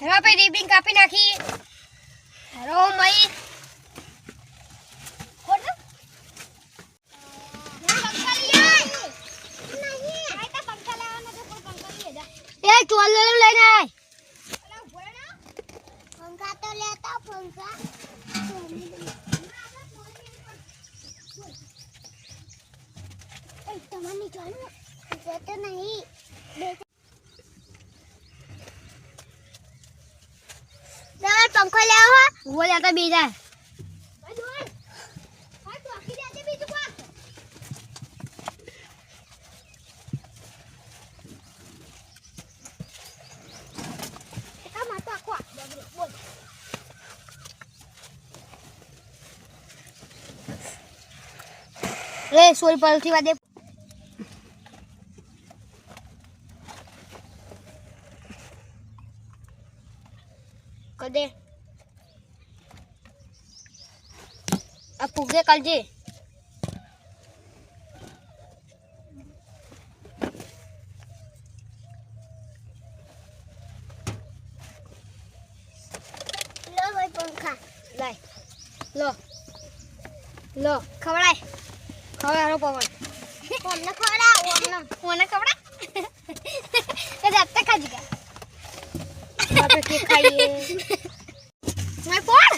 હેરો pay રીબિંગ કાપી નાખી હેરો મઈ કોણ પંખા લઈ આય નહીં આ તો પંખા લેવાનો તો કોઈ પંખા લઈ જા એ ચોલ લઈને આય અલા ઉભો રે ના પંખા તો લેતા પંખા એ તમારી જોવાનું તો નહીં दाल पंखा ले आओ वो जाता बीजा भाई दोन हां तो आखी जाते बीज को एका मातो आखो बोल रे सोल पलथी वादे कदे अब पुगे कल जी लो भाई पंखा लाए लो लो खवड़ाए खवड़ारो पवन हमने खवड़ा हमने खवड़ा तो जब तक खा जाएगा આપણે કે ખાઈએ મે પોડ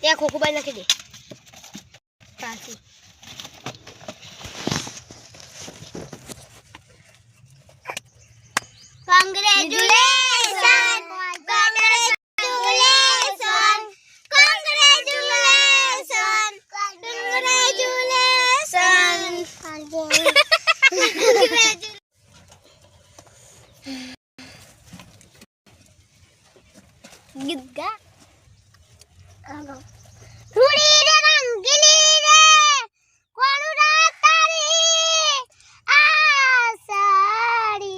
એ ખોખુબાઈ નાખી દે પાછી git ga alo thuri re rangili re konu ratari asari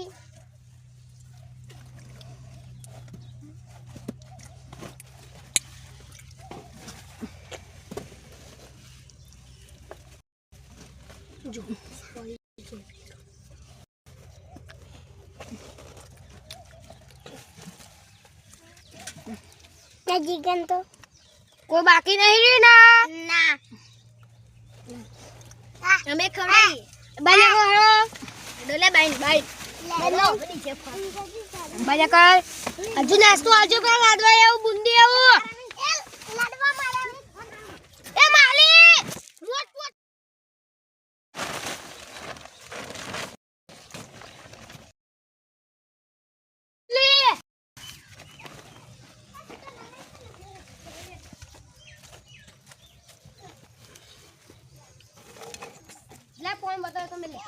jo जीगन तो कोई बाकी नहीं रही ना हमें खवड़ाई बाजा को हरो डोले बाइन बाइन लो बाजा कर अजू नास्तो आजू पर लाडवा आऊ बुंदी आऊ लाडवा मारा ए माली रोट रोट फोन बताओ तो मिले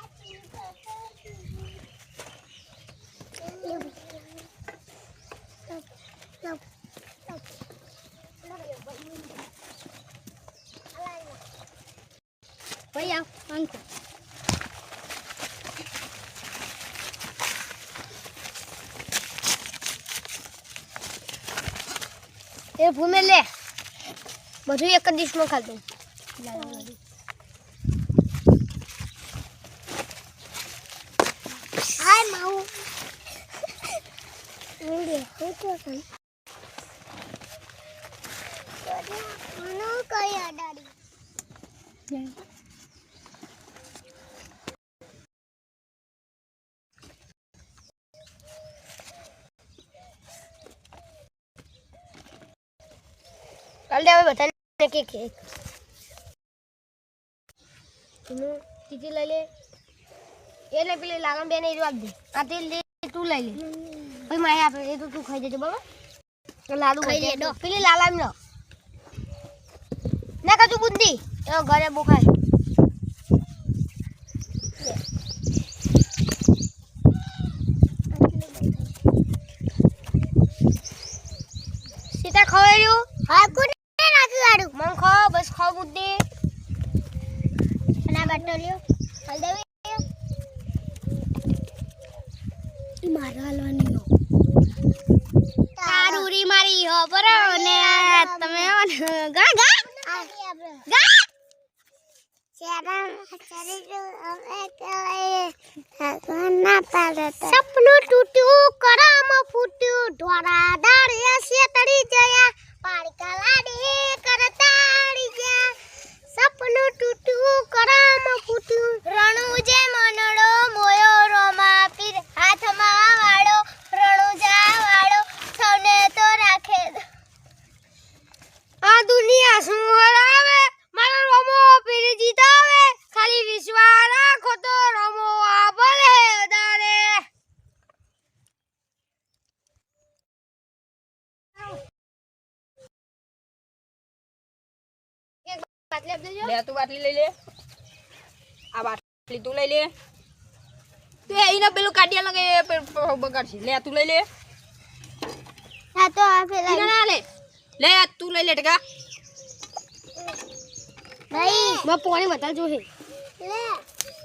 भैया अंको ये भूमे ले બધું એક જ ડીશમાં ખાધું હાય માઉ વીડિયો હોતો છે મને કઈ આડાડી कल दे बताने के केक तुम किती ले ले ये ले पीले लागन बेने जो आप दे आते ले तू ले ले भाई मैं यहाँ पे ये तो तू खाई दे बाबा तो लाडू खाई दे दो पीले लाला में लो ना का तू बुंदी ये घरे बुखार सीता खाओ यू हाँ कुछ मन खाओ बस खाओ बुद्धि ना बटोलियो हल दे मारा लानी हो तारूरी मारी हो बरो ने तमे गा गा गा સપનું તૂટ્યું કરમ ફૂટ્યું ઢોરા દાડે શેતડી જયા પાડકા લાડી કરતાડી ગયા સપનું તૂટ્યું કરમ ફૂટ્યું રણુજે મનડો મોયો રોમા પીર હાથમાં વાળો રણુજા વાળો સૌને તો રાખે આ દુનિયા શું હરાવે મારો રોમો પીર જીતાવે ખાલી વિશ્વાસ રાખો તો રોમો આ ભલે દાડે લે તું બાટલી લઈ લે આ બાટલી તું લઈ લે તું એને પેલું કાઢ્યા લગે બગાડશી લે તું લઈ લે હા તો આ પેલા ના લે લે તું લઈ લે ટકા નહીં માં પાણી બતા જો હે લે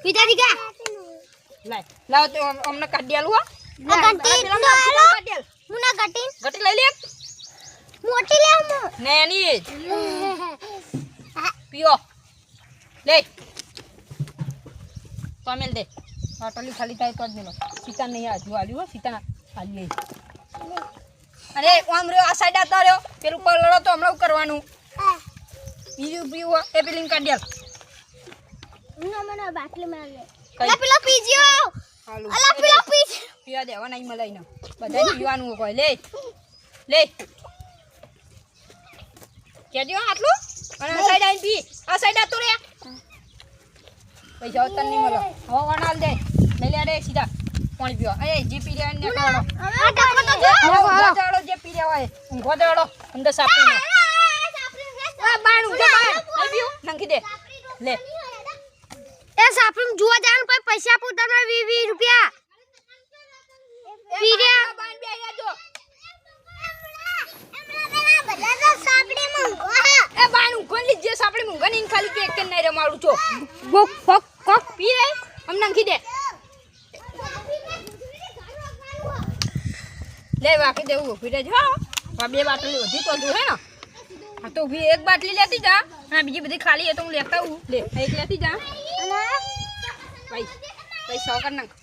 પીતા દીકા લાય લાવ તો અમને કાઢ્યા લુઆ આ ગટી તો આલો હું ના ગટી ગટી લઈ લે મોટી લે હું નેની પીઓ લે પામેલ દે બાટલી ખાલી થાય તો જ મેલો સીતા નહીં આજુ આલ્યું સીતા ખાલી અરે આમ રહ્યો આ સાઈડ આવતા રહ્યો પેલું પર લડો તો હમણાં કરવાનું બીજું પીવું એ પેલી કાઢ્યા હું મને બાટલી માં લે કઈ? અલા પેલો પીજો હાલો અલા પેલો પીજ પીવા દેવા નહીં મલાઈ ને બધા પીવાનું કોઈ લે લે કે દિયો આટલું અને આ સાઈડ આવીને પી આ સાઈડ આવતો રે પૈસા તને નહીં મળે હવે વણાલ દે લઈ લે રે સીધા પાણી પીવા એ જે પી રહ્યા ને કાઢો આ ટાકો તો જો ઊંઘો ચાલો જે પી રહ્યા હોય ઊંઘો ચાલો અંદર સાપી આ બાણ ઊંઘો બાણ લઈ પીવું નાખી દે લે એ સાપડું જોવા જાન કોઈ પૈસા આપું તમને 20 રૂપિયા પીર્યા બાણ બે આયા જો એ બાણ ઊંઘો લીજે સાપડી ઊંઘો ને ખાલી કે એક કે નહીં રમાડું છો ગોક ફક કોક પી રે અમ નાખી દે લે વાકી દેવું ફીરે જો આ બે બાટલી વધી તો જો હે ને આ તો ભી એક બાટલી લેતી જા આ બીજી બધી ખાલી હે તો હું લેતા આવું લે એક લેતી જા ભાઈ ભાઈ 100 કર નાખ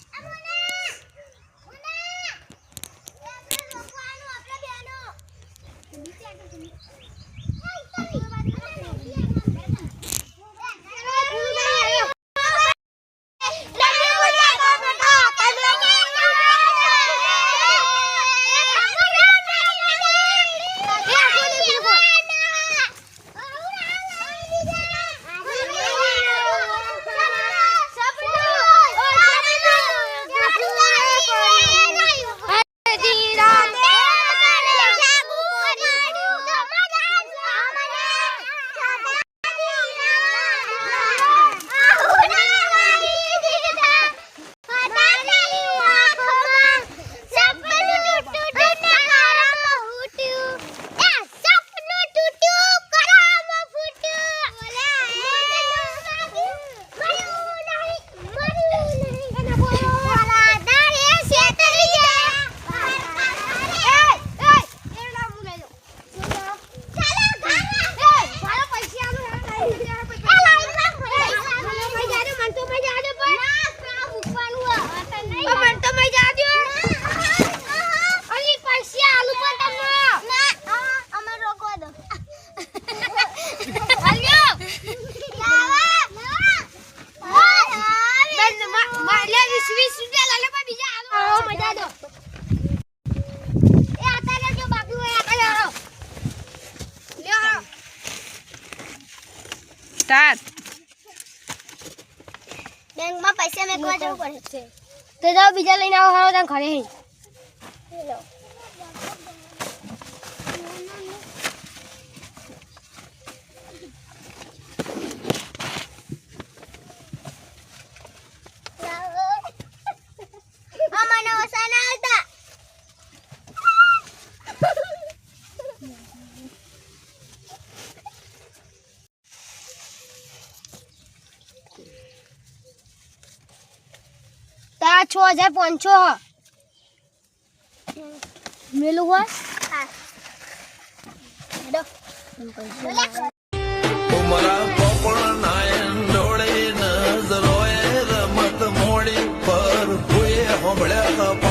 સ્ટાર્ટ બેંકમાં પૈસા મેકવા જવું પડે છે તો જાઓ બીજા લઈને આવો હારો તને ઘરે હી તા 6500 મેલું હોય હા હેડો ઉમરા પોપળ નાયન ડોળે સાંભળ્યા